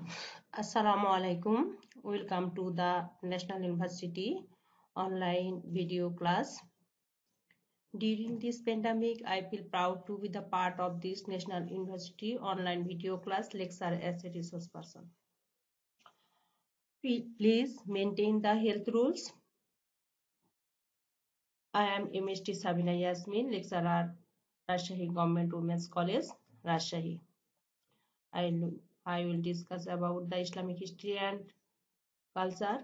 Assalamu alaikum. Welcome to the National University online video class. During this pandemic, I feel proud to be the part of this National University online video class lecture as a resource person. Please maintain the health rules. I am MST Sabina Yasmin, lecturer, Rajshahi Government Women's College, Rajshahi. I will discuss about the Islamic history and culture.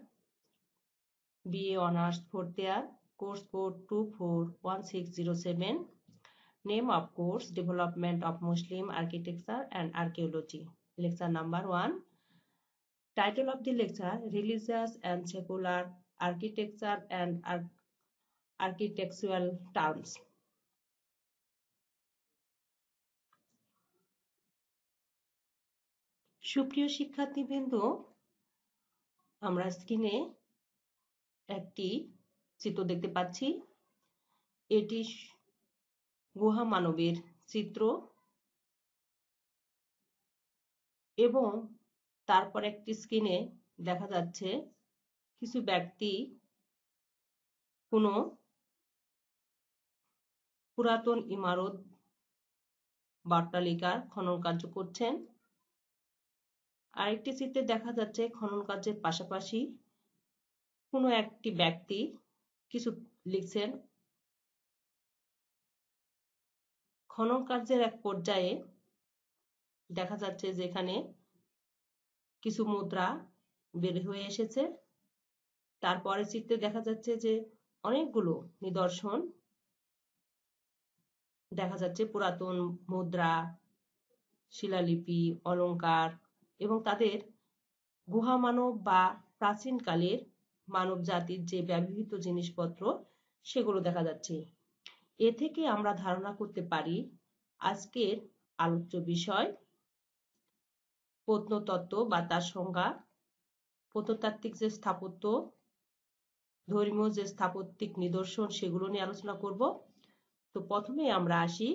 BA Honours 4th year, course code 241607. Name of course, Development of Muslim Architecture and Archaeology. Lecture number 1. Title of the lecture, Religious and Secular Architecture and Architectural Terms. সুপ্রিয় শিক্ষার্থীবৃন্দ, আমরা স্ক্রিনে একটি চিত্র দেখতে পাচ্ছি। এটি গুহা মানবের চিত্র এবং তারপর একটি স্ক্রিনে দেখা যাচ্ছে কিছু ব্যক্তি কোনো পুরাতন ইমারত বা অট্টালিকার খনন কার্য করছেন। আরেকটি চিত্রে দেখা যাচ্ছে খনন কার্যের পাশাপাশি কোনো একটি ব্যক্তি কিছু লিখছেন। খনন কার্যের এক পর্যায়ে দেখা যাচ্ছে যে এখানে কিছু মুদ্রা বের হয়ে এসেছে। তারপরে চিত্রে দেখা যাচ্ছে যে অনেকগুলো নিদর্শন দেখা যাচ্ছে, পুরাতন মুদ্রা, শিলালিপি, অলংকার এবং তাদের গুহা মানব বা প্রাচীনকালের মানব জাতির যে ব্যবহৃত জিনিসপত্র সেগুলো দেখা যাচ্ছে। এ থেকে আমরা ধারণা করতে পারি আজকের আলোচ্য বিষয় প্রত্নতত্ত্ব বা তার সংজ্ঞা, প্রত্নতাত্ত্বিক যে স্থাপত্য, ধর্মীয় যে স্থাপত্যিক নিদর্শন সেগুলো নিয়ে আলোচনা করব। তো প্রথমে আমরা আসি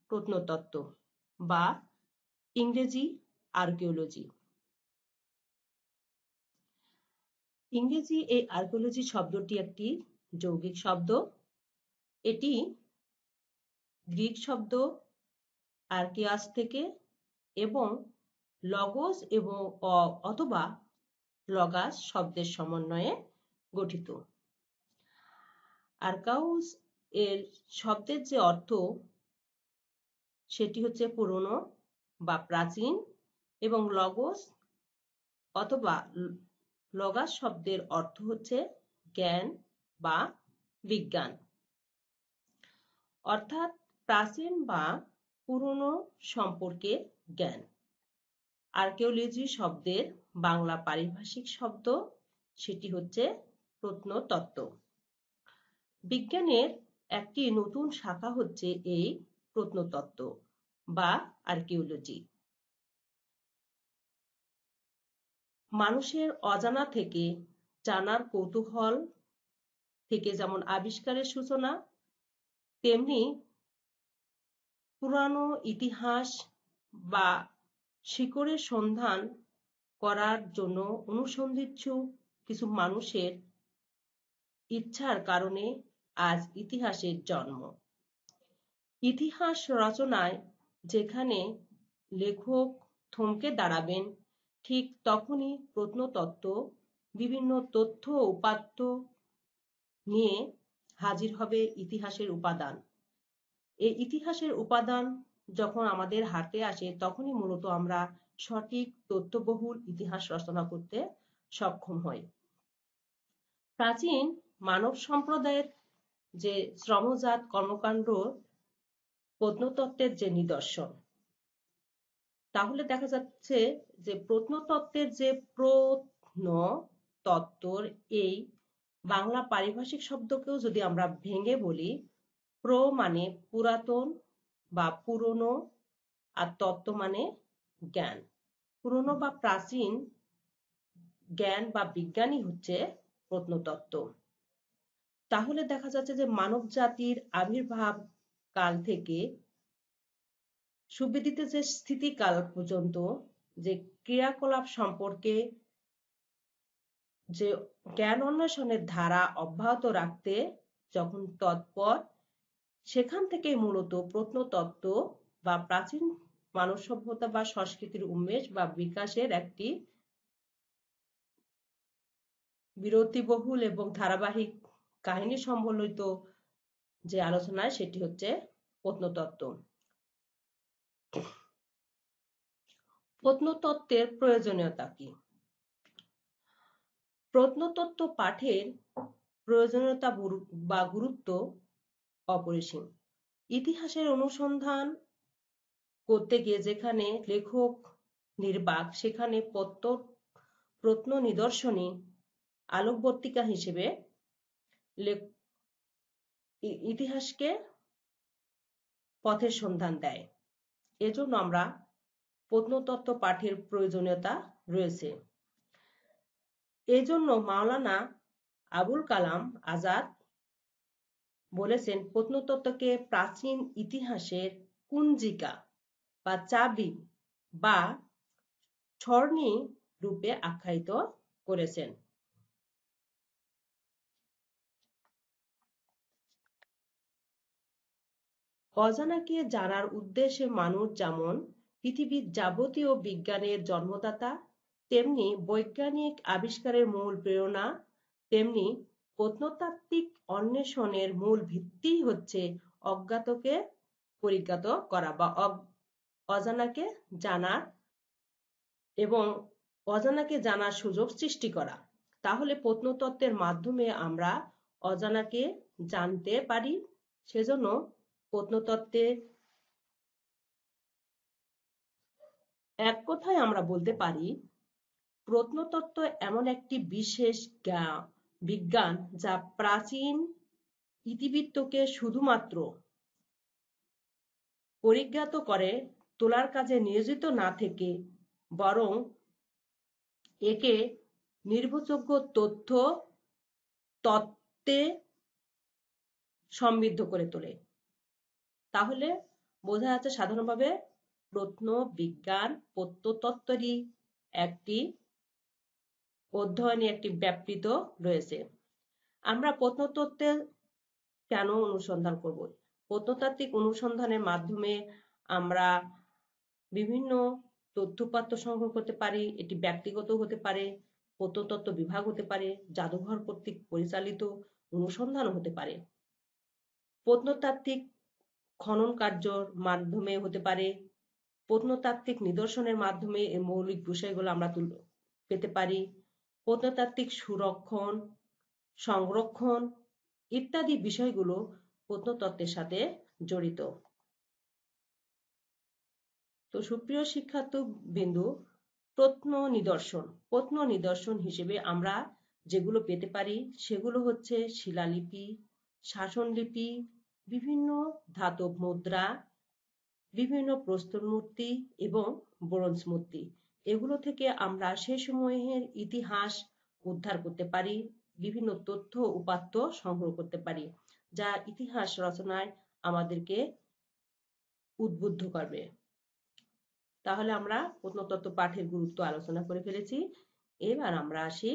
প্রত্নতত্ত্ব বা ইংরেজি আর্কিওলজি। ইংরেজি এই আর্কিওলজি শব্দটি একটি যৌগিক শব্দ। এটি গ্রিক শব্দ আর্কিয়াস থেকে এবং লগোস এবং অথবা লগাস শব্দের সমন্বয়ে গঠিত। আর্কাউস এর শব্দের যে অর্থ সেটি হচ্ছে পুরনো বা প্রাচীন এবং লগোস অথবা লগাস শব্দের অর্থ হচ্ছে জ্ঞান বা বিজ্ঞান, অর্থাৎ প্রাচীন বা পুরনো সম্পর্কে জ্ঞান। আর্কিওলজি শব্দের বাংলা পারিভাষিক শব্দ সেটি হচ্ছে প্রত্নতত্ত্ব। বিজ্ঞানের একটি নতুন শাখা হচ্ছে এই প্রত্নতত্ত্ব বা আর্কিওলজি। মানুষের অজানা থেকে জানার কৌতূহল থেকে যেমন আবিষ্কারের সূচনা, তেমনি পুরানো ইতিহাস বা শিকড়ের সন্ধান করার জন্য অনুসন্ধিৎসু কিছু মানুষের ইচ্ছার কারণে আজ ইতিহাসের জন্ম। ইতিহাস রচনায় যেখানে লেখক থমকে দাঁড়াবেন, ঠিক তখনই প্রত্নতত্ত্ব বিভিন্ন তথ্য উপাত্ত নিয়ে হাজির হবে ইতিহাসের উপাদান। এই ইতিহাসের উপাদান যখন আমাদের হাতে আসে তখনই মূলত আমরা সঠিক তথ্যবহুল ইতিহাস রচনা করতে সক্ষম হই। প্রাচীন মানব সম্প্রদায়ের যে শ্রমজাত কর্মকাণ্ড প্রত্নতত্ত্বের যে নিদর্শন, তাহলে দেখা যাচ্ছে যে প্রত্নতত্ত্বের যে প্রত্নতত্ত্বর এই বাংলা পারিভাষিক শব্দকেও যদি আমরা ভেঙে বলি, প্র মানে পুরাতন বা পুরনো আর তত্ত্ব মানে জ্ঞান। পুরনো বা প্রাচীন জ্ঞান বা বিজ্ঞানই হচ্ছে প্রত্নতত্ত্ব। তাহলে দেখা যাচ্ছে যে মানব জাতির আবির্ভাব কাল থেকে সুবিদিত যে স্থিতিকাল পর্যন্ত যে ক্রিয়াকলাপ সম্পর্কে যে জ্ঞান অন্বেষণের ধারা অব্যাহত রাখতে যখন তৎপর, সেখান থেকে মূলত প্রত্নতত্ত্ব বা প্রাচীন মানব সভ্যতা বা সংস্কৃতির উন্মেষ বা বিকাশের একটি বিরতিবহুল এবং ধারাবাহিক কাহিনী সম্বলিত যে আলোচনা, সেটি হচ্ছে প্রত্নতত্ত্ব। প্রত্নতত্ত্বের প্রয়োজনীয়তা কি? প্রত্নতত্ত্ব পাঠের প্রয়োজনীয়তা বা গুরুত্ব অপরিসীম। ইতিহাসের অনুসন্ধান করতে গিয়ে যেখানে লেখক নির্বাক, সেখানে প্রত্ন নিদর্শনী আলোকবর্তিকা হিসেবে ইতিহাসকে পথের সন্ধান দেয়। এজন্য আমরা প্রত্নতত্ত্ব পাঠের প্রয়োজনীয়তা রয়েছে। এজন্য মাওলানা আবুল কালাম আজাদ বলেছেন, প্রত্নতত্ত্বকে প্রাচীন ইতিহাসের কুঞ্জিকা বা চাবি বা সরণি রূপে আখ্যায়িত করেছেন। অজানাকে জানার উদ্দেশ্যে মানুষ যেমন পৃথিবীর যাবতীয় বিজ্ঞানের জন্মদাতা, তেমনি বৈজ্ঞানিক আবিষ্কারের মূল প্রেরণা, তেমনি প্রত্নতাত্ত্বিক অন্বেষণের মূল ভিত্তিই হচ্ছে অজ্ঞাতকে পরিজ্ঞাত করা বা অজানাকে জানার এবং অজানাকে জানার সুযোগ সৃষ্টি করা। তাহলে প্রত্নতত্ত্বের মাধ্যমে আমরা অজানাকে জানতে পারি। সেজন্য প্রত্নতত্ত্বের এক কথায় আমরা বলতে পারি, প্রত্নতত্ত্ব এমন একটি বিশেষ বিজ্ঞান যা প্রাচীন ইতিবৃত্তকে শুধুমাত্র পরিজ্ঞাত করে তোলার কাজে নিয়োজিত না থেকে বরং একে নির্ভরযোগ্য তত্ত্বে সমৃদ্ধ করে তোলে। তাহলে বোঝা যাচ্ছে সাধারণভাবে প্রত্নবিজ্ঞান প্রত্নতত্ত্বেরই একটি অধ্যয়নে একটি ব্যাপৃত রয়েছে। আমরা প্রত্নতত্ত্বের কেন অনুসন্ধান করব? প্রত্নতাত্ত্বিক অনুসন্ধানের মাধ্যমে আমরা বিভিন্ন তথ্যপাত্র সংগ্রহ করতে পারি। এটি ব্যক্তিগত হতে পারে, প্রত্নতত্ত্ব বিভাগ হতে পারে, জাদুঘর কর্তৃক পরিচালিত অনুসন্ধানও হতে পারে। প্রত্নতাত্ত্বিক খনন কার্যর মাধ্যমে হতে পারে, প্রত্নতাত্ত্বিক নিদর্শনের মাধ্যমে এর মৌলিক বিষয়গুলো আমরা পেতে পারি, প্রত্নতাত্ত্বিক সুরক্ষণ, সংরক্ষণ ইত্যাদি বিষয়গুলো প্রত্নতত্ত্বের সাথে জড়িত। তো সুপ্রিয় শিক্ষার্থীবৃন্দ, প্রত্ন নিদর্শন হিসেবে আমরা যেগুলো পেতে পারি সেগুলো হচ্ছে শিলালিপি, শাসনলিপি, বিভিন্ন ধাতব মুদ্রা, বিভিন্ন প্রস্তর মূর্তি এবং ব্রোঞ্জ মূর্তি। এগুলো থেকে আমরা সে সময়ের ইতিহাস উদ্ধার করতে পারি, বিভিন্ন তথ্য উপাত্ত সংগ্রহ করতে পারি, যা ইতিহাস রচনায় আমাদেরকে উদ্বুদ্ধ করবে। তাহলে আমরা প্রত্নতত্ত্ব পাঠের গুরুত্ব আলোচনা করে ফেলেছি। এবার আমরা আসি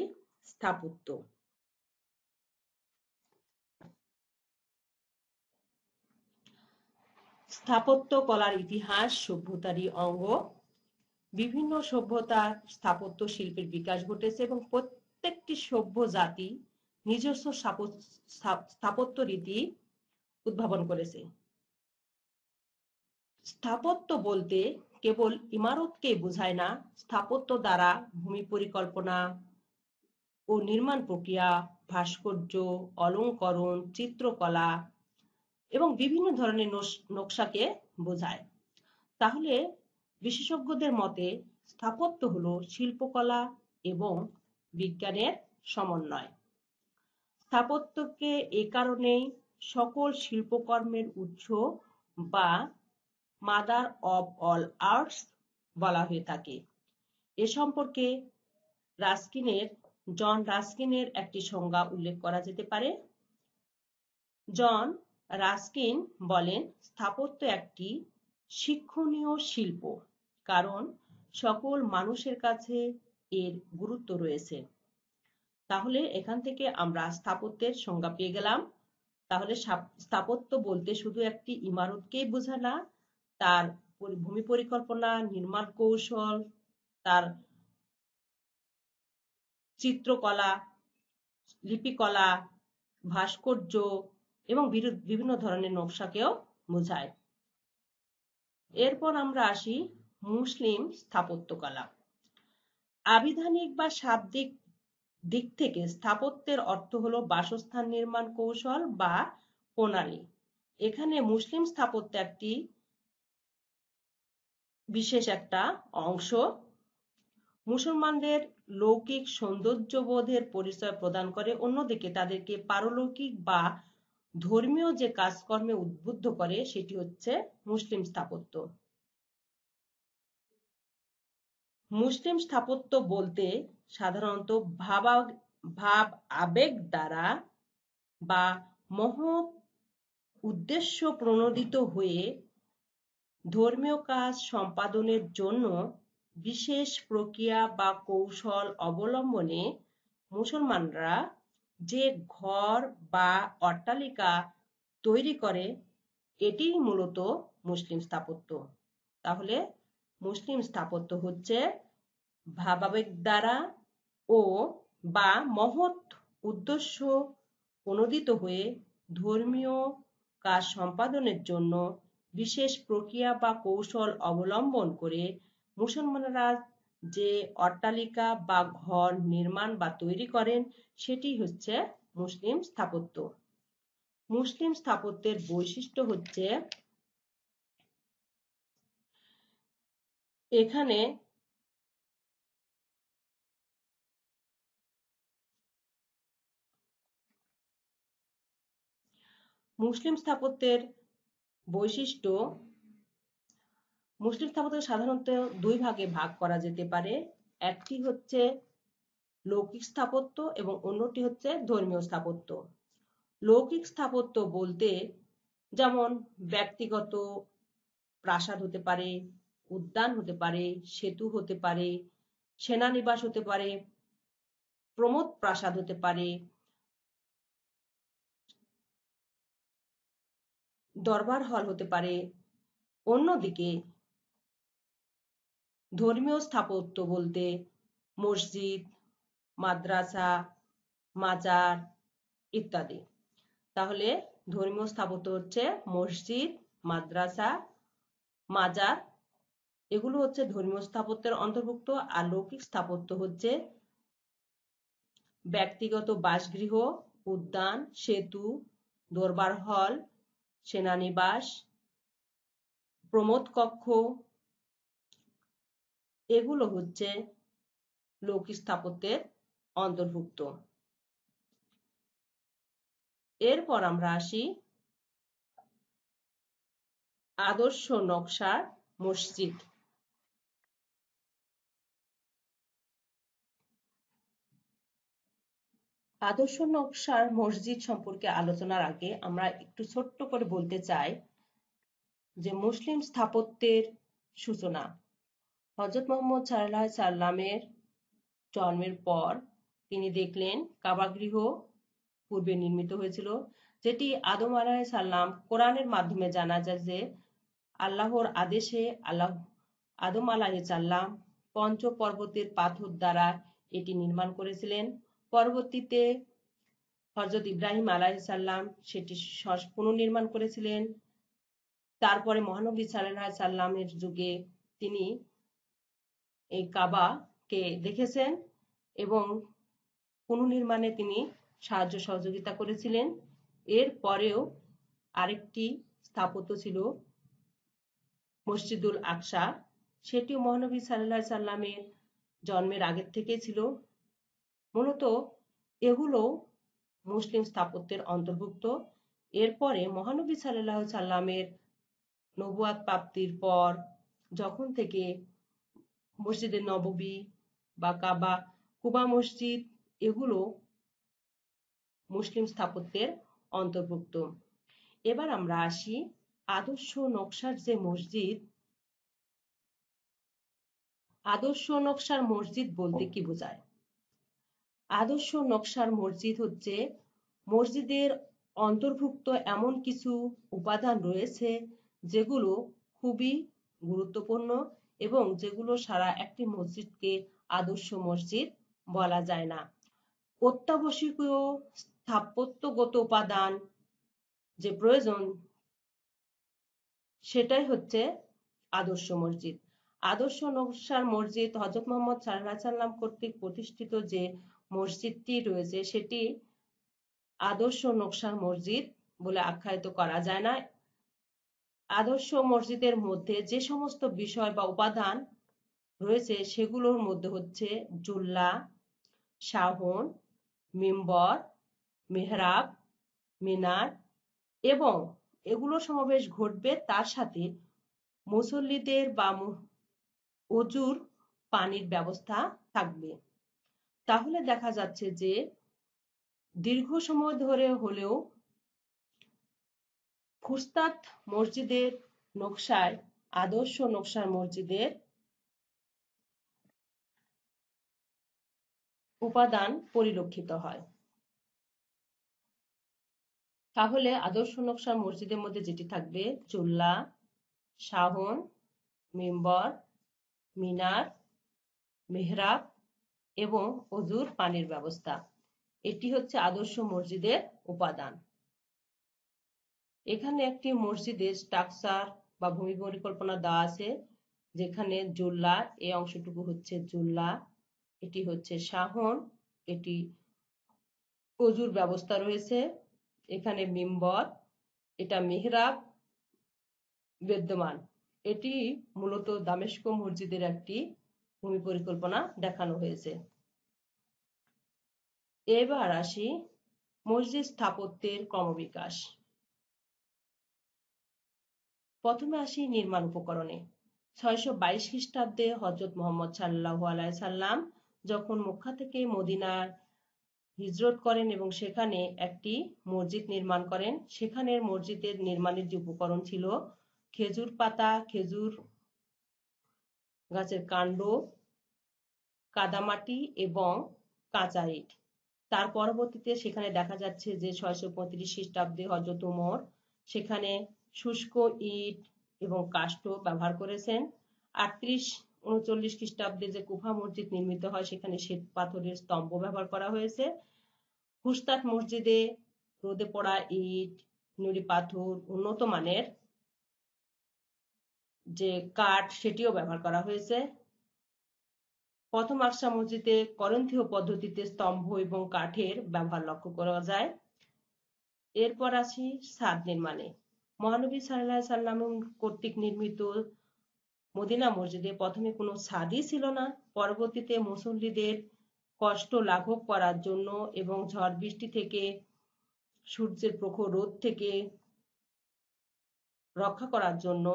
স্থাপত্য। স্থাপত্য কলার ইতিহাস সভ্যতারই অঙ্গ। বিভিন্ন সভ্যতার স্থাপত্য শিল্পের বিকাশ ঘটেছে এবং প্রত্যেকটি সভ্য জাতি নিজস্ব স্থাপত্য রীতি উদ্ভাবন করেছে। স্থাপত্য বলতে কেবল ইমারতকে বোঝায় না, স্থাপত্য দ্বারা ভূমি পরিকল্পনা ও নির্মাণ প্রক্রিয়া, ভাস্কর্য, অলঙ্করণ, চিত্রকলা এবং বিভিন্ন ধরনের নকশাকে বোঝায়। তাহলে বিশেষজ্ঞদের মতে স্থাপত্য হলো শিল্পকলা এবং বিজ্ঞানের সমন্বয়। স্থাপত্যকে এ কারণেই সকল শিল্পকর্মের উৎস বা মাদার অব অল আর্টস বলা হয়ে থাকে। এ সম্পর্কে জন রাস্কিনের একটি সংজ্ঞা উল্লেখ করা যেতে পারে। জন রাস্কিন বলেন, স্থাপত্য একটি শিক্ষণীয় শিল্প, কারণ সকল মানুষের কাছে এর গুরুত্ব রয়েছে। তাহলে এখান থেকে আমরা স্থাপত্যের সংজ্ঞা পেয়ে গেলাম। তাহলে স্থাপত্য বলতে শুধু একটি ইমারতকেই বোঝায় না, তার ভূমি পরিকল্পনা, নির্মাণ কৌশল, তার চিত্রকলা, লিপিকলা, ভাস্কর্য এবং বিভিন্ন ধরনের নকশাকেও বোঝায়। এরপর আমরা আসি মুসলিম স্থাপত্যকলা। আবিধানিক বা শাব্দিক দিক থেকে স্থাপত্যের অর্থ হলো বাসস্থান নির্মাণ কৌশল বা প্রণালী। এখানে মুসলিম স্থাপত্য একটি বিশেষ একটা অংশ। মুসলমানদের লৌকিক সৌন্দর্যবোধের পরিচয় প্রদান করে, অন্যদিকে তাদেরকে পারলৌকিক বা ধর্মীয় যে কাজকর্মে উদ্বুদ্ধ করে সেটি হচ্ছে মুসলিম স্থাপত্য। মুসলিম স্থাপত্য বলতে সাধারণত ভাব আবেগ দ্বারা বা মহৎ উদ্দেশ্য প্রণোদিত হয়ে ধর্মীয় কাজ সম্পাদনের জন্য বিশেষ প্রক্রিয়া বা কৌশল অবলম্বনে মুসলমানরা যে ঘর বা অট্টালিকা তৈরি করে এটিই মূলত মুসলিম স্থাপত্য। তাহলে মুসলিম স্থাপত্য হচ্ছে ভাবাবেগ দ্বারা ও বা মহৎ উদ্দেশ্য প্রণোদিত হয়ে ধর্মীয় কাজ সম্পাদনের জন্য বিশেষ প্রক্রিয়া বা কৌশল অবলম্বন করে মুসলমানরা যে অট্টালিকা বা ঘর নির্মাণ বা তৈরি করেন সেটি হচ্ছে মুসলিম স্থাপত্য। মুসলিম স্থাপত্যের বৈশিষ্ট্য হচ্ছে এখানে মুসলিম স্থাপত্যের বৈশিষ্ট্য, মুসলিম স্থাপত্য সাধারণত দুই ভাগে ভাগ করা যেতে পারে। একটি হচ্ছে লৌকিক স্থাপত্য এবং অন্যটি হচ্ছে ধর্মীয় স্থাপত্য। লৌকিক স্থাপত্য বলতে যেমন ব্যক্তিগত প্রাসাদ হতে পারে, উদ্যান হতে পারে, সেতু হতে পারে, সেনানিবাস হতে পারে, প্রমোদ প্রাসাদ হতে পারে, দরবার হল হতে পারে। অন্যদিকে ধর্মীয় স্থাপত্য বলতে মসজিদ, মাদ্রাসা, মাজার ইত্যাদি। তাহলে ধর্মীয় স্থাপত্য হচ্ছে মসজিদ, মাদ্রাসা, মাজার, এগুলো হচ্ছে ধর্মীয় স্থাপত্যের অন্তর্ভুক্ত। আর লৌকিক স্থাপত্য হচ্ছে ব্যক্তিগত বাসগৃহ, উদ্যান, সেতু, দরবার হল, সেনানিবাস, প্রমোদ কক্ষ, এগুলো হচ্ছে লৌকিক স্থাপত্যের অন্তর্ভুক্ত। এরপর আমরা আসি আদর্শ নকশার মসজিদ। আদর্শ নকশার মসজিদ সম্পর্কে আলোচনার আগে আমরা একটু ছোট্ট করে বলতে চাই যে মুসলিম স্থাপত্যের সূচনা হযরত মুহাম্মদ সাল্লাল্লাহু আলাইহি সাল্লামের জন্মের পর তিনি দেখলেন কাবাগৃহ পূর্বে নির্মিত হয়েছিল, যেটি আদম আলাইহিস সালাম কোরআনের মাধ্যমে জানা যায় যে আল্লাহর আদেশে আদম আলাইহিস সালাম পঞ্চ পর্বতের পাথর দ্বারা এটি নির্মাণ করেছিলেন। পরবর্তীতে হযরত ইব্রাহিম আলাইহিস সালাম সেটি পুনর্নির্মাণ করেছিলেন। তারপরে মহানবী সাল্লাল্লাহু আলাইহি সাল্লামের যুগে তিনি এই কাবাকে দেখেছেন এবং পুনর্নির্মাণে তিনি সাহায্য সহযোগিতা করেছিলেন। এর পরেও আরেকটি স্থাপত্য ছিল মসজিদুল আকসা, সেটিও মহানবী সাল্লাল্লাহু আলাইহি সাল্লামের জন্মের আগের থেকে ছিল। মূলত এগুলো মুসলিম স্থাপত্যের অন্তর্ভুক্ত। এরপরে মহানবী সাল্লাল্লাহু আলাইহি সাল্লামের নবুয়াত প্রাপ্তির পর যখন থেকে মসজিদে নববী বা কাবা, কুবা মসজিদ, এগুলো মুসলিম স্থাপত্যের অন্তর্ভুক্ত। এবার আমরা আসি আদর্শ নকশার যে মসজিদ, আদর্শ নকশার মসজিদ বলতে কি বোঝায়? আদর্শ নকশার মসজিদ হচ্ছে মসজিদের অন্তর্ভুক্ত এমন কিছু উপাদান রয়েছে যেগুলো খুবই গুরুত্বপূর্ণ এবং যেগুলো ছাড়া একটি মসজিদকে আদর্শ মসজিদ বলা যায় না। অত্যাবশ্যকীয় স্থাপত্যগত উপাদান যে প্রয়োজন সেটাই হচ্ছে আদর্শ মসজিদ। আদর্শ নকশার মসজিদ হযরত মুহাম্মদ সাল্লাল্লাহু আলাইহি সাল্লাম কর্তৃক প্রতিষ্ঠিত যে মসজিদটি রয়েছে সেটি আদর্শ নকশার মসজিদ বলে আখ্যায়িত করা যায় না। আদর্শ মসজিদের মধ্যে যে সমস্ত বিষয় বা উপাদান রয়েছে সেগুলোর মধ্যে হচ্ছে জুল্লা, শাহন, মিম্বর, মেহরাব, মিনার এবং এগুলোর সমাবেশ ঘটবে তার সাথে মুসল্লিদের বা অজুর পানির ব্যবস্থা থাকবে। তাহলে দেখা যাচ্ছে যে দীর্ঘ সময় ধরে হলেও ফুসতাত মসজিদের নকশায় আদর্শ নকশার মসজিদের উপাদান পরিলক্ষিত হয়। তাহলে আদর্শ নকশার মসজিদের মধ্যে যেটি থাকবে চুল্লা, শাহন, মিম্বর, মিনার, মেহরাব এবং অজুর পানির ব্যবস্থা। এটি হচ্ছে আদর্শ মসজিদের উপাদান। এখানে একটি মসজিদের স্ট্রাকচার বা ভূমি পরিকল্পনা দেওয়া আছে, যেখানে জুল্লা এই অংশটুকু হচ্ছে জুল্লা, এটি হচ্ছে শাহন, এটি অজুর ব্যবস্থা রয়েছে, এখানে মিম্বর, এটা মিহরাব বিদ্যমান। এটি মূলত দামেস্ক মসজিদের একটি ভূমি পরিকল্পনা দেখানো হয়েছে। এবার আসি মসজিদ স্থাপত্যের ক্রমবিকাশ। প্রথমে আসি নির্মাণ উপকরণে। 622 খ্রিস্টাব্দে হযরত মুহাম্মদ সাল্লাল্লাহু আলাইহি সাল্লাম যখন মক্কা থেকে মদিনার হিজরত করেন এবং সেখানে একটি মসজিদ নির্মাণ করেন, সেখানের মসজিদের নির্মাণের যে উপকরণ ছিল খেজুর পাতা, খেজুর গাছের কাণ্ড, কাদামাটি এবং কাঁচা ইট। তার পরবর্তীতে সেখানে দেখা যাচ্ছে যে 635 খ্রিস্টাব্দে হযরত উমর সেখানে শুষ্ক ইট এবং কাষ্ঠ ব্যবহার করেছেন। 38-39 খ্রিস্টাব্দে যে কুফা মসজিদ নির্মিত হয় সেখানে শ্বেত পাথরের স্তম্ভ ব্যবহার করা হয়েছে। ফুসতাত মসজিদে রোদে পড়া ইট, নুড়ি পাথর, উন্নত মানের যে কাঠ সেটিও ব্যবহার করা হয়েছে। প্রথম আকসা মসজিদে করন্থীয় পদ্ধতিতে স্তম্ভ এবং কাঠের ব্যবহার লক্ষ্য করা যায়। এরপর আসি ছাদ নির্মাণে। মহানবী সাল্লাল্লাহু আলাইহি সাল্লাম কর্তৃক নির্মিত মদিনা মসজিদে প্রথমে কোনো ছাদই ছিল না। পরবর্তীতে মুসল্লিদের কষ্ট লাঘব করার জন্য এবং ঝড় বৃষ্টি থেকে, সূর্যের প্রখর রোদ থেকে রক্ষা করার জন্য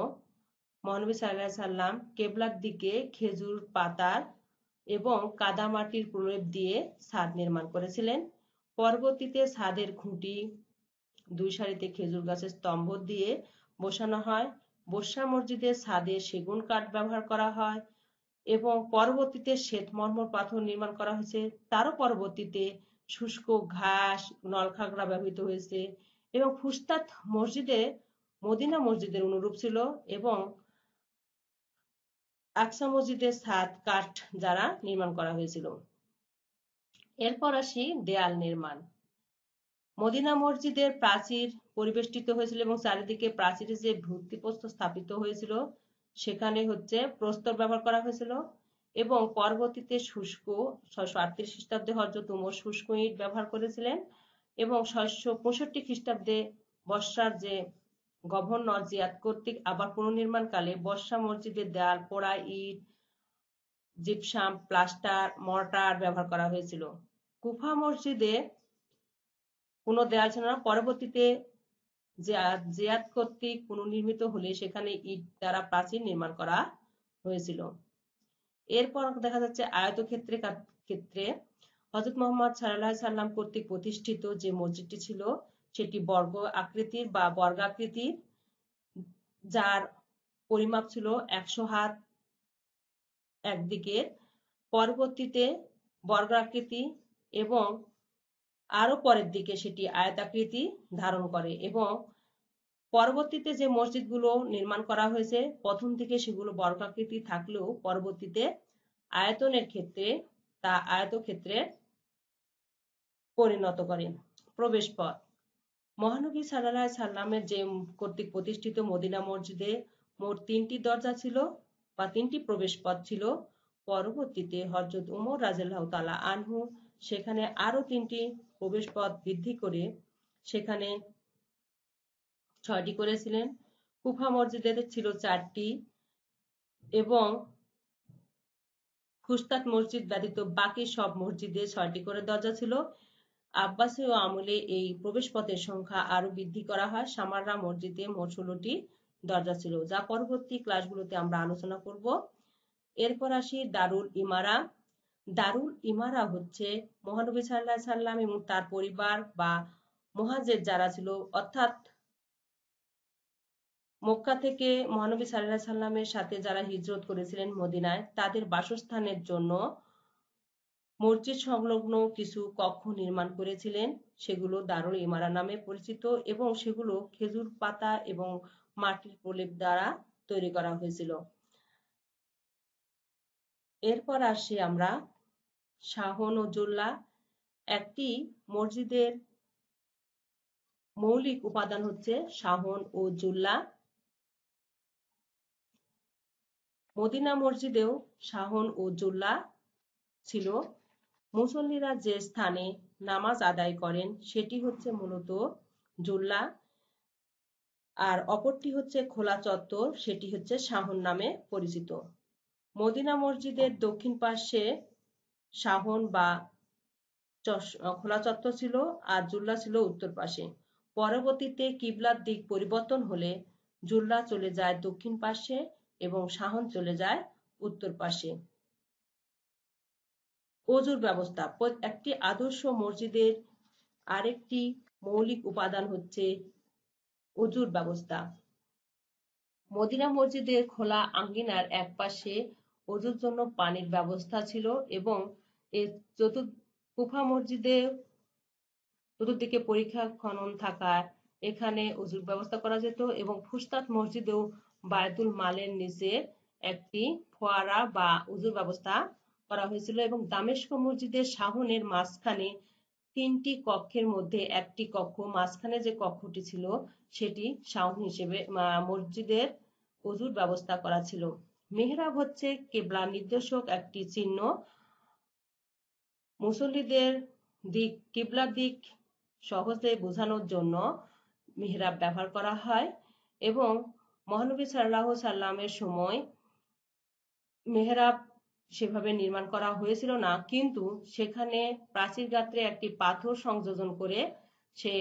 মহানবী সাল্লাল্লাহু আলাইহি সাল্লাম কেবলার দিকে খেজুর পাতার এবং কাদামাটির প্রলেপ দিয়ে ছাদ নির্মাণ করেছিলেন। পরবর্তীতে ছাদের খুঁটি দুই সারিতে খেজুর গাছের স্তম্ভ দিয়ে বসানো হয়। বসরা মসজিদের ছাদে সেগুন কাঠ ব্যবহার করা হয় এবং পরবর্তীতে শ্বেত মর্মর পাথর নির্মাণ করা হয়েছে। তারও পরবর্তীতে শুষ্ক ঘাস, নলখাগড়া ব্যবহৃত হয়েছে এবং ফুসতাত মসজিদে মদিনা মসজিদের অনুরূপ ছিল এবং আকসা মসজিদের ছাদ কাঠ দ্বারা নির্মাণ করা হয়েছিল। এরপর আসি দেয়াল নির্মাণ। মদিনা মসজিদের প্রাচীর পরিবেষ্টিত হয়েছিল এবং চারিদিকে প্রাচীরে যে ভিত্তিপ্রস্তর স্থাপিত হয়েছিল সেখানে হচ্ছে প্রস্তর ব্যবহার করা হয়েছিল এবং পরবর্তীতে শুষ্ক 638 খ্রিস্টাব্দে হযরত উমর শুষ্ক ইট ব্যবহার করেছিলেন এবং 665 খ্রিস্টাব্দে বসরার যে গভর্নর জিয়াদ কর্তৃক আবার পুনর্নির্মাণকালে বসরা মসজিদের দেয়াল পোড়া ইট, জিপসাম, প্লাস্টার, মর্টার ব্যবহার করা হয়েছিল। কুফা মসজিদে কোনো দেয়াল ছিল না। পরবর্তীতে জিয়াদ কর্তৃক পুনর্নির্মিত হলে সেখানে ইট দ্বারা প্রাচীর নির্মাণ করা হয়েছিল। এরপর দেখা যাচ্ছে আয়তক্ষেত্রে ক্ষেত্রে হযরত মুহাম্মদ সাল্লাল্লাহু আলাইহি সাল্লাম কর্তৃক প্রতিষ্ঠিত যে মসজিদটি ছিল সেটি বর্গ আকৃতির বা বর্গাকৃতির, যার পরিমাপ ছিল 100 হাত একদিকে, পরবর্তীতে বর্গাকৃতি এবং আরো পরের দিকে সেটি আয়তাকৃতি ধারণ করে এবং পরবর্তীতে যে মসজিদগুলো নির্মাণ করা হয়েছে প্রথম থেকে সেগুলো বর্গাকৃতি থাকলেও পরবর্তীতে আয়তনের ক্ষেত্রে তা আয়তক্ষেত্রে পরিণত করে। প্রবেশপথ। মহানবী সাল্লাল্লাহু আলাইহি সাল্লামের যে কর্তৃক প্রতিষ্ঠিত মদিনা মসজিদে মোট 3টি দরজা ছিল বা 3টি প্রবেশপথ ছিল। পরবর্তীতে হযরত উমর রাদিয়াল্লাহু তাআলা আনহু সেখানে আরো 3টি প্রবেশপথ বৃদ্ধি করে সেখানে 6টি করেছিলেন। কুফা মসজিদে ছিল 4টি এবং ফুসতাত মসজিদ ব্যতীত বাকি সব মসজিদে 6টি করে দরজা ছিল। আব্বাসীয় আমলে এই প্রবেশপথের সংখ্যা আরো বৃদ্ধি করা হয়। সামাররা মসজিদে মোট 16টি দরজা ছিল, যা পরবর্তী ক্লাসগুলোতে আমরা আলোচনা করব। এরপর আসি দারুল ইমারা। দারুল ইমারা হচ্ছে মহানবী সাল্লাল্লাহু আলাইহি সাল্লাম এবং তার পরিবার বা মুহাজির যারা ছিল, অর্থাৎ মক্কা থেকে মহানবী সাল্লাল্লাহু আলাইহি সাল্লামের সাথে যারা হিজরত করেছিলেন মদিনায়, তাদের বাসস্থানের জন্য মসজিদ সংলগ্ন কিছু কক্ষ নির্মাণ করেছিলেন। সেগুলো দারুল ইমারা নামে পরিচিত এবং সেগুলো খেজুর পাতা এবং মাটির প্রলেপ দ্বারা তৈরি করা হয়েছিল। এরপর আসি আমরা শাহন ও জুল্লা। একটি মসজিদের মৌলিক উপাদান হচ্ছে শাহন ও জুল্লা। মদিনা মসজিদেও শাহন ও জুল্লা ছিল। মুসল্লিরা যে স্থানে নামাজ আদায় করেন সেটি হচ্ছে মূলত জুল্লা, আর অপরটি হচ্ছে খোলা চত্বর, সেটি হচ্ছে শাহন নামে পরিচিত। মদিনা মসজিদের দক্ষিণ পাশে শাহন বা খোলা চত্বর ছিল আর জুল্লা ছিল উত্তর পাশে। পরবর্তীতে কিবলার দিক পরিবর্তন হলে জুল্লা চলে যায় দক্ষিণ পাশে এবং শাহন চলে যায় উত্তর পাশে। অজুর ব্যবস্থা। একটি আদর্শ মসজিদের আরেকটি মৌলিক উপাদান হচ্ছে অজুর ব্যবস্থা। মদিনা মসজিদের খোলা আঙ্গিনার একপাশে অজুর জন্য পানির ব্যবস্থা ছিল এবং এর কুফা মসজিদে চতুর্দিকে পরিখা খনন থাকায় এখানে অজুর ব্যবস্থা করা যেত এবং ফুসতাত মসজিদেও বায়তুল মালের নিচে একটি ফোয়ারা বা অজুর ব্যবস্থা করা হয়েছিল এবং দামেস্ক মসজিদের শাহনের মাঝখানে 3টি কক্ষের মধ্যে একটি কক্ষ, মাঝখানে যে কক্ষটি ছিল সেটি শাহন হিসেবে মসজিদের অজুর ব্যবস্থা করা ছিল। মেহরাব হচ্ছে কিবলা নির্দেশক একটি চিহ্ন। মুসল্লিদের কিবলার দিক সহজে বোঝানোর জন্য মিহরাব ব্যবহার করা হয় এবং মহানবী সাল্লাল্লাহু আলাইহি সাল্লামের সময় মেহরাব সেভাবে নির্মাণ করা হয়েছিল না, কিন্তু সেখানে প্রাচীর গাত্রে একটি পাথর সংযোজন করে সে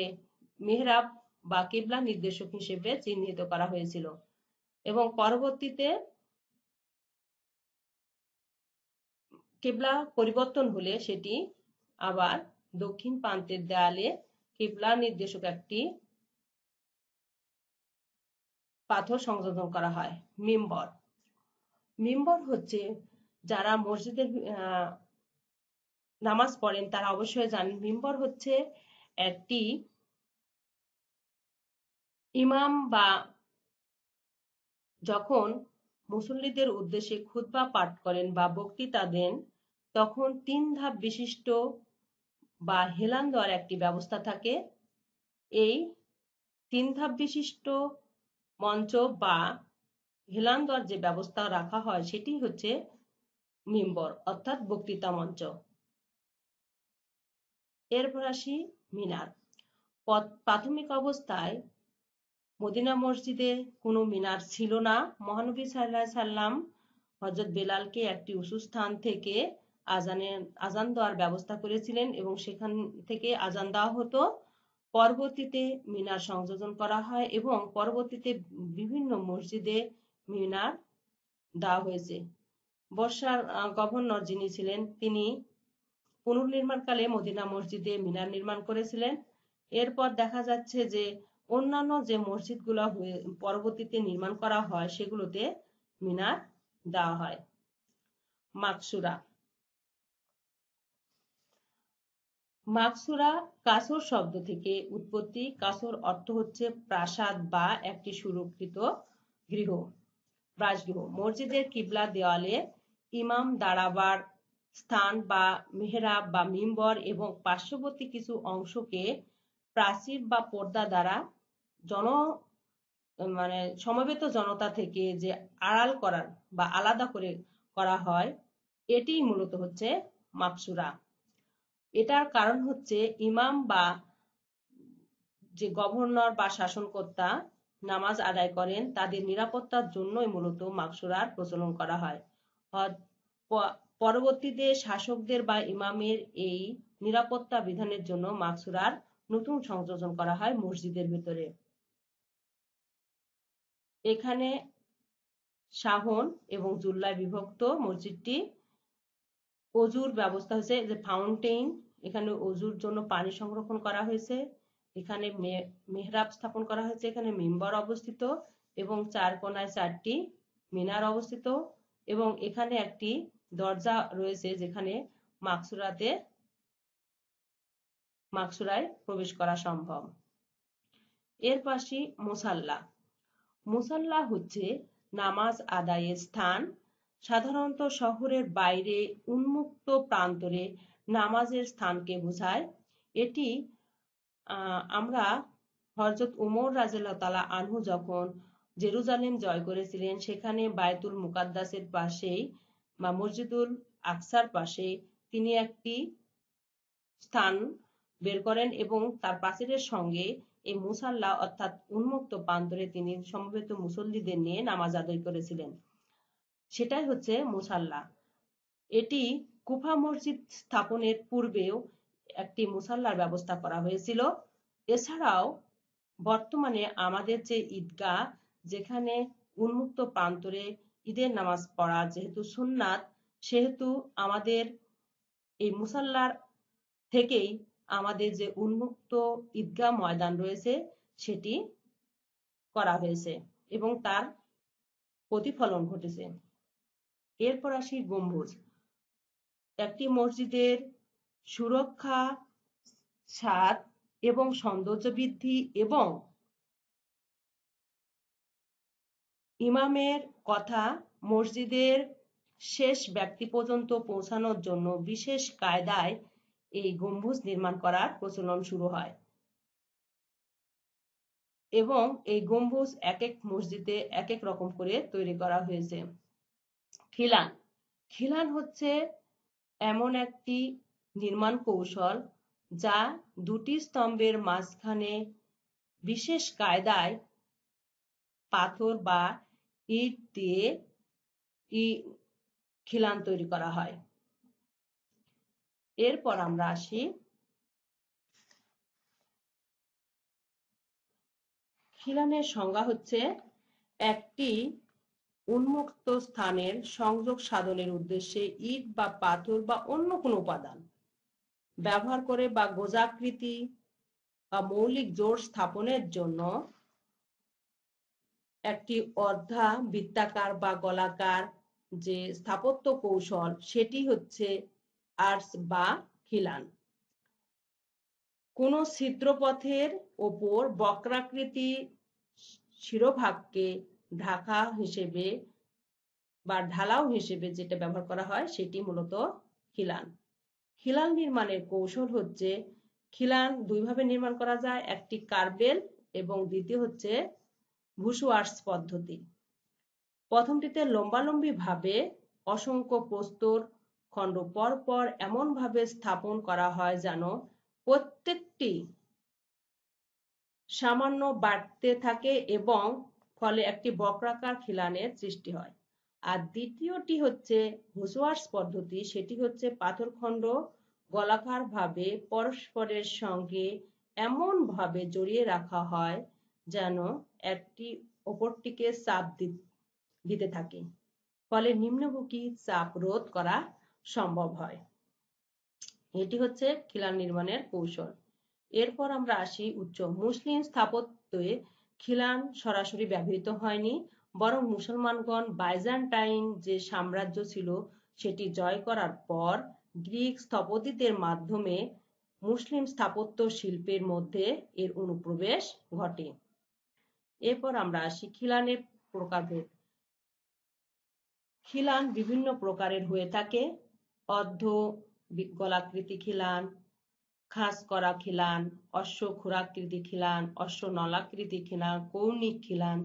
মেহরাব বা কিবলা নির্দেশক হিসেবে চিহ্নিত করা হয়েছিল এবং পরবর্তীতে কিবলা পরিবর্তন হলে সেটি আবার দক্ষিণ প্রান্তের দেয়ালে কিবলা নির্দেশক একটি পাথর সংযোজন করা হয়। মিম্বর। মিম্বর হচ্ছে যারা মসজিদের নামাজ পড়েন তারা অবশ্যই জানেন, মিম্বর হচ্ছে একটি ইমাম বা যখন মুসল্লিদের উদ্দেশ্যে খুতবা পাঠ করেন বা বক্তৃতা দেন তখন 3 ধাপ বিশিষ্ট বা হেলান দেওয়ার একটি ব্যবস্থা থাকে। এই 3 ধাপ বিশিষ্ট মঞ্চ বা হেলান দেওয়ার যে ব্যবস্থা রাখা হয় সেটি হচ্ছে মিম্বর অর্থাৎ বক্তৃতা মঞ্চ। এরপর আসি মিনার। প্রাথমিক অবস্থায় মদিনা মসজিদে কোনো মিনার ছিল না। মহানবী সাল্লাল্লাহু আলাইহি সাল্লাম হযরত বেলালকে একটি উঁচু স্থান থেকে আজান দেওয়ার ব্যবস্থা করেছিলেন এবং সেখান থেকে আজান দেওয়া হতো। পরবর্তীতে মিনার সংযোজন করা হয় এবং পরবর্তীতে বিভিন্ন মসজিদে মিনার দেওয়া হয়েছে। বর্ষার গভর্নর যিনি ছিলেন তিনি পুনর্নির্মাণকালে মদিনা মসজিদে মিনার নির্মাণ করেছিলেন। এরপর দেখা যাচ্ছে যে অন্যান্য যে মসজিদগুলো পরবর্তীতে নির্মাণ করা হয় সেগুলোতে মিনার দেওয়া হয়। মাকসুরা। মাকসুরা কাসর শব্দ থেকে উৎপত্তি। কাসর অর্থ হচ্ছে প্রাসাদ বা একটি সুরক্ষিত গৃহ, রাজগৃহ। মসজিদের কিবলা দেওয়ালে ইমাম দাঁড়াবার স্থান বা মেহরাব বা মিম্বর এবং পার্শ্ববর্তী কিছু অংশকে প্রাচীর বা পর্দা দ্বারা সমবেত জনতা থেকে যে আড়াল করার বা আলাদা করে করা হয়, এটিই মূলত হচ্ছে মাকসুরা। এটার কারণ হচ্ছে ইমাম বা যে গভর্নর বা শাসনকর্তা নামাজ আদায় করেন, তাদের নিরাপত্তার জন্যই মূলত মাকসুরার প্রচলন করা হয়। পরবর্তীতে শাসকদের বা ইমামের এই নিরাপত্তা বিধানের জন্য মাকসুরার নতুন সংযোজন করা হয় মসজিদের ভিতরে। এখানে শাহন এবং জুল্লায় বিভক্ত মসজিদটি। অজুর ব্যবস্থা হয়েছে, যে ফাউন্টেইন, এখানে অজুর জন্য পানি সংরক্ষণ করা হয়েছে। এখানে মেহরাব স্থাপন করা হয়েছে, এখানে মিম্বর অবস্থিত এবং চার কোনায় 4টি মিনার অবস্থিত এবং এখানে একটি দরজা রয়েছে যেখানে মাকসুরায় প্রবেশ করা সম্ভব। এর পাশে মুসাল্লা। মুসাল্লা হচ্ছে নামাজ আদায়ের স্থান। সাধারণত শহরের বাইরে উন্মুক্ত প্রান্তরে নামাজের স্থানকে বোঝায়। এটি আমরা হযরত উমর রাদিয়াল্লাহু তাআলা আনহু যখন জেরুজালেম জয় করেছিলেন, সেখানে বায়তুল মুকাদ্দাসের পাশেই বা মসজিদুল আকসার পাশে তিনি একটি স্থান বের করেন এবং তার প্রাচীরের সঙ্গে এই মুসাল্লা অর্থাৎ উন্মুক্ত প্রান্তরে তিনি সমবেত মুসল্লিদের নিয়ে নামাজ আদায় করেছিলেন। সেটাই হচ্ছে মুসাল্লা। এটি কুফা মসজিদ স্থাপনের পূর্বেও একটি মুসাল্লার ব্যবস্থা করা হয়েছিল। এছাড়াও বর্তমানে আমাদের যে ঈদগাহ, যেখানে উন্মুক্ত প্রান্তরে ঈদের নামাজ পড়া যেহেতু সুন্নাত, সেহেতু আমাদের এই মুসাল্লার থেকেই আমাদের যে উন্মুক্ত ঈদগাহ ময়দান রয়েছে সেটি করা হয়েছে এবং তার প্রতিফলন ঘটেছে। এরপর আসি গম্বুজ। একটি মসজিদের সুরক্ষা, ছাদ এবং সৌন্দর্য বৃদ্ধি এবং ইমামের কথা মসজিদের শেষ ব্যক্তি পর্যন্ত পৌঁছানোর জন্য বিশেষ কায়দায় এই গম্বুজ নির্মাণ করার প্রচলন শুরু হয় এবং এই গম্বুজ এক এক মসজিদে এক এক রকম করে তৈরি করা হয়েছে। খিলান। খিলান হচ্ছে এমন একটি নির্মাণ কৌশল যা দুটি স্তম্ভের মাঝখানে বিশেষ কায়দায় পাথর বা ইট দিয়ে খিলান তৈরি করা হয়। এরপর আমরা আসি খিলানের সংজ্ঞা হচ্ছে একটি উন্মুক্ত স্থানের সংযোগ সাধনের উদ্দেশ্যে ইট বা পাথর বা অন্য কোনো উপাদান ব্যবহার করে বা গোজাকৃতি বা মৌলিক জোড় স্থাপনের জন্য একটি অর্ধা বৃত্তাকার বা গোলাকার যে স্থাপত্য কৌশল, সেটি হচ্ছে আর্চ বা খিলান। কোন ছিদ্রপথের ওপর বক্রাকৃতি শিরোভাগকে ঢাকা হিসেবে বা ঢালাও হিসেবে যেটা ব্যবহার করা হয় সেটি মূলত খিলান। খিলান নির্মাণের কৌশল হচ্ছে, খিলান দুইভাবে নির্মাণ করা যায়, একটি কার্বেল এবং দ্বিতীয় হচ্ছে ভুসু আর্চ পদ্ধতি। প্রথমটিতে লম্বালম্বি ভাবে অসংখ্য প্রস্তর খণ্ড পর পর এমন ভাবে স্থাপন করা হয় যেন প্রত্যেকটি সামান্য বাড়তে থাকে এবং ফলে একটি বক্রাকার খিলানের সৃষ্টি হয়। আর দ্বিতীয়টি হচ্ছে ভুসু আর্চ পদ্ধতি, সেটি হচ্ছে পাথরখণ্ড গোলাকার ভাবে পরস্পরের সঙ্গে এমন ভাবে জড়িয়ে রাখা হয় যেন একটি অপরটিকে চাপ দিতে থাকে, ফলে নিম্নমুখী চাপ রোধ করা সম্ভব হয়। এটি হচ্ছে খিলান নির্মাণের কৌশল। এরপর আমরা আসি উচ্চ। মুসলিম স্থাপত্যে খিলান সরাসরি ব্যবহৃত হয়নি, বরং মুসলমানগণ বাইজেন্টাইন যে সাম্রাজ্য ছিল সেটি জয় করার পর গ্রিক স্থপতিদের মাধ্যমে মুসলিম স্থাপত্য শিল্পের মধ্যে এর অনুপ্রবেশ ঘটে। এরপর আমরা আসি খিলানের প্রকারভেদ। খিলান বিভিন্ন প্রকারের হয়ে থাকে। অর্ধ গলাকৃতি খিলান, খাস করা খিলান, অশ্ব ক্ষুরাকৃতি খিলান, অশ্ব নলাকৃতি খিলান, কৌণিক খিলান,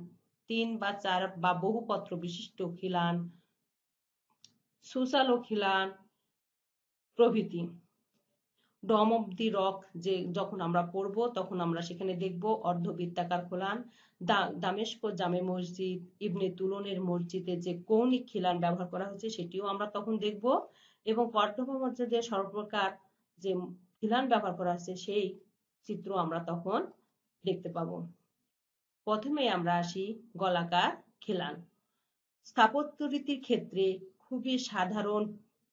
3 বা 4 বা বহুপত্র বিশিষ্ট খিলান, সুসালো খিলান প্রভৃতি। ডম অব দি রক যে যখন আমরা পড়বো তখন আমরা সেখানে দেখব অর্ধবৃত্তাকার খিলান। দামেস্ক জামে মসজিদ, ইবনে তুলনের মসজিদে যে কৌণিক খিলান ব্যবহার করা হয়েছে সেটিও আমরা তখন দেখব, এবং কর্দোবা মসজিদে সর্বপ্রকার যে খিলান ব্যবহার করা হয়েছে সেই চিত্র আমরা তখন দেখতে পাবো। প্রথমে আমরা আসি গলাকার খিলান। স্থাপত্য রীতির ক্ষেত্রে খুবই সাধারণ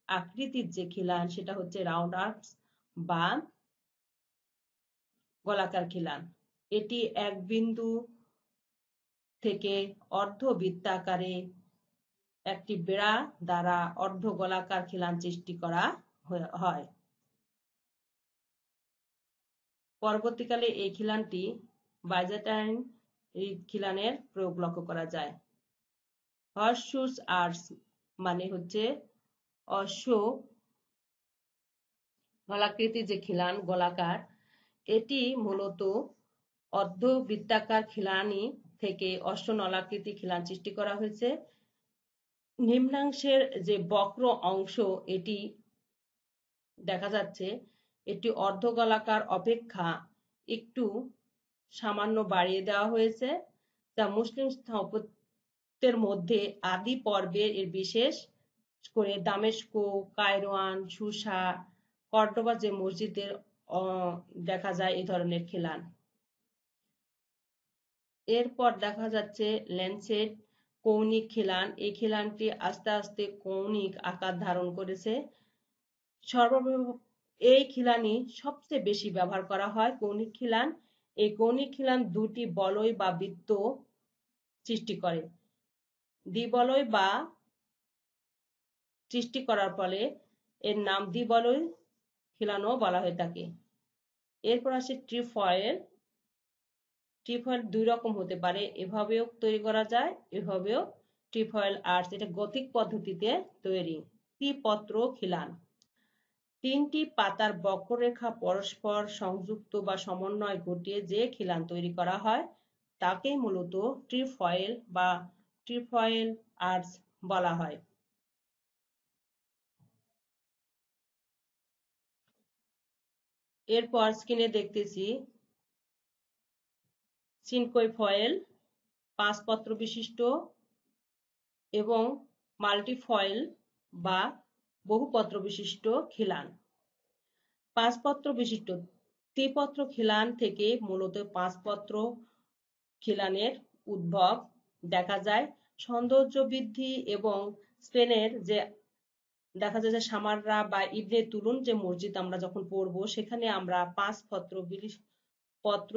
আকৃতির যে খিলান সেটা হচ্ছে রাউন্ড আর্কস বা গোলাকার খিলান। এটি এক বিন্দু থেকে অর্ধবৃত্তাকারে একটি বেড়া দ্বারা অর্ধ গোলাকার খিলান সৃষ্টি করা হয়। পরবর্তীকালে এই খিলানটি বাইজেন্টাইন খিলানের প্রয়োগ লক্ষ্য করা যায়। হর্সশুস আর্টস মানে হচ্ছে অশ্ব গলাকৃতির যে খিলান গোলাকার, এটি মূলত অর্ধবৃত্তাকার খিলানি থেকে অশ্ব নলাকৃতি খিলান সৃষ্টি করা হয়েছে। নিম্নাংশের যে বক্র অংশ এটি দেখা যাচ্ছে, এটি অর্ধ গোলাকার অপেক্ষা একটু সামান্য বাড়িয়ে দেওয়া হয়েছে, যা মুসলিম স্থাপত্যের মধ্যে আদি পর্বের এর বিশেষ করে দামেস্ক, কায়রোয়ান, সুসা, কর্ডোবা যে মসজিদের দেখা যায় এই ধরনের খিলান। এরপর দেখা যাচ্ছে ল্যান্সেট কৌণিক খিলান। এই খিলানটি আস্তে আস্তে কৌণিক আকার ধারণ করেছে। এই খিলানই সবচেয়ে বেশি ব্যবহার করা হয় কৌণিক খিলান। এই কৌণিক খিলান দুটি বলয় বা বৃত্ত সৃষ্টি করে। দ্বিবলয় বা সৃষ্টি করার ফলে এর নাম দ্বিবলয় খিলানও বলা হয়ে থাকে। এরপর আসে ট্রিফয়েল। ট্রিফয়েল 2 রকম হতে পারে, এভাবেও তৈরি করা যায়, এভাবেও ট্রিফয়েল আর্টস। এটা গতিক পদ্ধতিতে তৈরি। ত্রিপত্র খিলান। 3টি পাতার বক্ররেখা পরস্পর সংযুক্ত বা সমন্বয় ঘটিয়ে যে খিলান তৈরি করা হয় তাকেই মূলত ট্রিফয়েল বা ট্রিফয়েল আর্টস বলা হয়। এরপর স্ক্রিনে দেখতেছি সিনকোফয়েল 5 পত্র বিশিষ্ট এবং মাল্টিফয়েল বা বহুপত্র বিশিষ্ট খিলান। 5 পত্র বিশিষ্ট ত্রিপত্র খিলান থেকে মূলত 5 পত্র খিলানের উদ্ভব দেখা যায়। সৌন্দর্য বৃদ্ধি এবং স্পেনের যে দেখা যায় যে সামাররা বা ইবনে তুলুন যে মসজিদ আমরা যখন পড়বো সেখানে আমরা 5 পত্র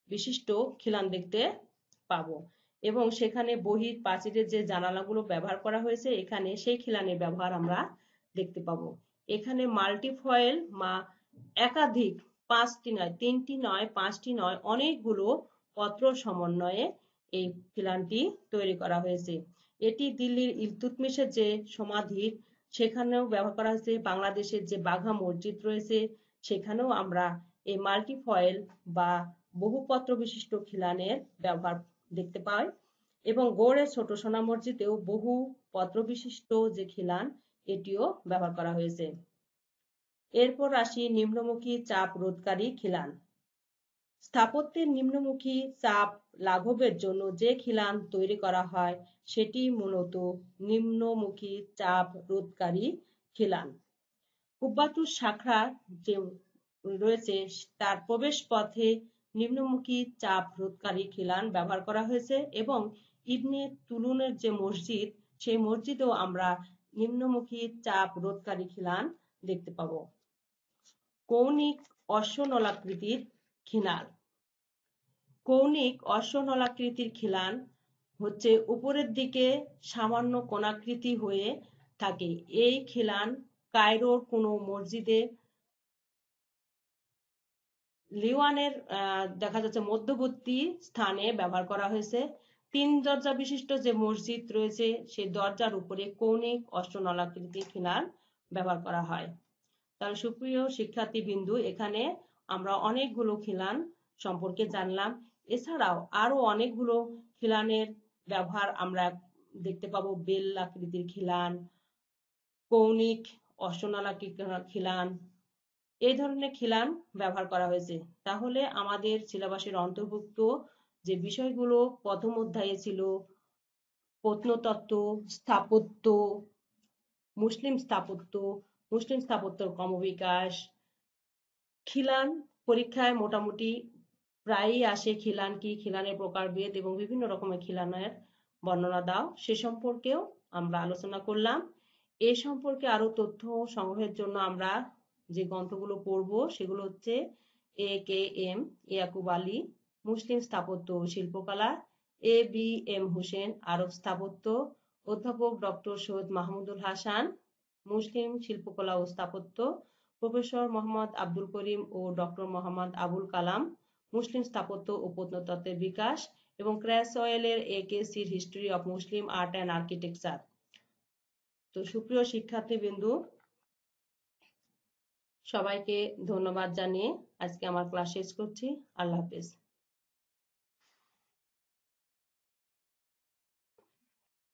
বিশিষ্ট খিলান দেখতে পাবো, এবং সেখানে বহির প্রাচীরের যে জানালাগুলো ব্যবহার করা হয়েছে এখানে সেই খিলানের ব্যবহার আমরা দেখতে পাবো। এখানে মাল্টিফয়েল বা একাধিক 5টি নয়, 3টি নয়, 5টি নয়, অনেকগুলো পত্র সমন্বয়ে এই খিলানটি তৈরি করা হয়েছে। এটি দিল্লির ইলতুৎমিশের যে সমাধি সেখানেও ব্যবহার করা হয়েছে। বাংলাদেশের যে বাঘা মসজিদ রয়েছে সেখানেও আমরা এই মাল্টিফয়েল বা বহুপত্র বিশিষ্ট খিলানের ব্যবহার দেখতে পাই, এবং গৌড়ের ছোট সোনা মসজিদেও বহু পত্র বিশিষ্ট যে খিলান এটিও ব্যবহার করা হয়েছে। এরপর আসি নিম্নমুখী চাপ রোধকারী খিলান। স্থাপত্যের নিম্নমুখী চাপ লাঘবের জন্য যে খিলান তৈরি করা হয় সেটি মূলত নিম্নমুখী চাপ রোধকারী খিলান। কুব্বাতুস সাখরা যে রয়েছে তার প্রবেশ পথে নিম্নমুখী চাপ রোধকারী খিলান ব্যবহার করা হয়েছে, এবং ইবনে তুলুনের যে মসজিদ সেই মসজিদেও আমরা নিম্নমুখী চাপ রোধকারী খিলান দেখতে পাবো। কৌণিক অশ্বনলাকৃতির খিলান। কৌণিক অশ্বনলাকৃতির খিলান হচ্ছে উপরের দিকে সামান্য কোণাকৃতি হয়ে থাকে। এই খিলান কায়রোর কোনো মসজিদে লিওয়ানের দেখা যাচ্ছে মধ্যবর্তী স্থানে ব্যবহার করা হয়েছে। 3 দরজা বিশিষ্ট যে মসজিদ রয়েছে সেই দরজার উপরে কৌণিক অষ্টনলাকৃতি খিলান ব্যবহার করা হয়। তাহলে সুপ্রিয় শিক্ষার্থীবৃন্দু, এখানে আমরা অনেকগুলো খিলান সম্পর্কে জানলাম। এছাড়াও আরো অনেকগুলো খিলানের ব্যবহার আমরা দেখতে পাবো। বেল আকৃতির খিলান, কৌণিক অষ্টনলাকৃতির খিলান, এই ধরনের খিলান ব্যবহার করা হয়েছে। তাহলে আমাদের সিলেবাসের অন্তর্ভুক্ত যে বিষয়গুলো প্রথম অধ্যায়ে ছিল, প্রত্নতত্ত্ব, স্থাপত্য, মুসলিম স্থাপত্য, মুসলিম স্থাপত্যর ক্রমবিকাশ, খিলান পরীক্ষায় মোটামুটি প্রায়ই আসে খিলান কি, খিলানের প্রকারভেদ এবং বিভিন্ন রকমের খিলানের বর্ণনা দাও, সে সম্পর্কেও আমরা আলোচনা করলাম। এ সম্পর্কে আরো তথ্য সংগ্রহের জন্য আমরা যে গ্রন্থগুলো পড়বো সেগুলো হচ্ছে A.K.M. ইয়াকুব আলী, মুসলিম স্থাপত্য ও শিল্পকলা, A.B.M. হোসেন, আরব স্থাপত্য, অধ্যাপক ডক্টর সৈয়দ মাহমুদুল হাসান, মুসলিম শিল্পকলা ও স্থাপত্য, প্রফেসর মোহাম্মদ আব্দুল করিম ও ডক্টর মোহাম্মদ আবুল কালাম, মুসলিম স্থাপত্য ও প্রত্নতত্ত্বের বিকাশ, এবং ক্র্যাসওয়েলের A.K.C.'র history of Muslim art and architecture. তো সুপ্রিয় শিক্ষার্থীবৃন্দু, সবাইকে ধন্যবাদ জানিয়ে আজকে আমার ক্লাস শেষ করছি। আল্লাহ হাফেজ।